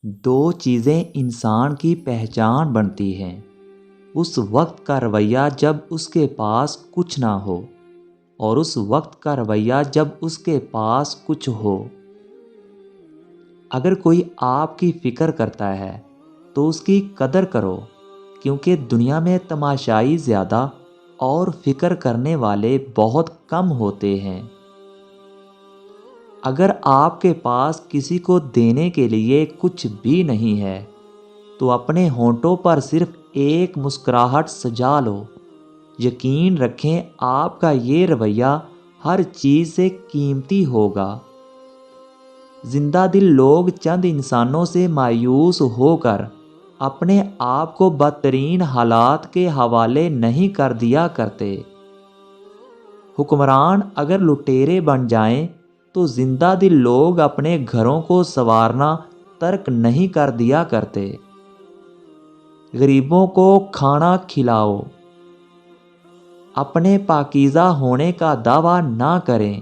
دو چیزیں انسان کی پہچان بنتی ہیں، اس وقت کا رویہ جب اس کے پاس کچھ نہ ہو اور اس وقت کا رویہ جب اس کے پاس کچھ ہو۔ اگر کوئی آپ کی فکر کرتا ہے تو اس کی قدر کرو، کیونکہ دنیا میں تماشائی زیادہ اور فکر کرنے والے بہت کم ہوتے ہیں۔ اگر آپ کے پاس کسی کو دینے کے لیے کچھ بھی نہیں ہے تو اپنے ہونٹوں پر صرف ایک مسکراہٹ سجا لو۔ یقین رکھیں آپ کا یہ رویہ ہر چیز سے قیمتی ہوگا۔ زندہ دل لوگ چند انسانوں سے مایوس ہو کر اپنے آپ کو بدترین حالات کے حوالے نہیں کر دیا کرتے۔ حکمران اگر لٹیرے بن جائیں تو زندہ دل لوگ اپنے گھروں کو سنوارنا ترک نہیں کر دیا کرتے۔ غریبوں کو کھانا کھلاؤ، اپنے پاکیزہ ہونے کا دعویٰ نہ کریں۔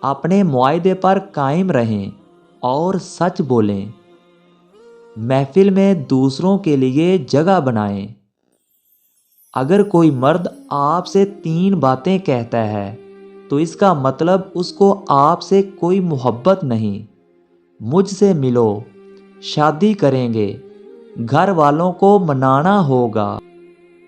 اپنے معاہدے پر قائم رہیں اور سچ بولیں۔ محفل میں دوسروں کے لیے جگہ بنائیں۔ اگر کوئی مرد آپ سے 3 باتیں کہتا ہے تو اس کا مطلب اس کو آپ سے کوئی محبت نہیں۔ مجھ سے ملو، شادی کریں گے، گھر والوں کو منانا ہوگا،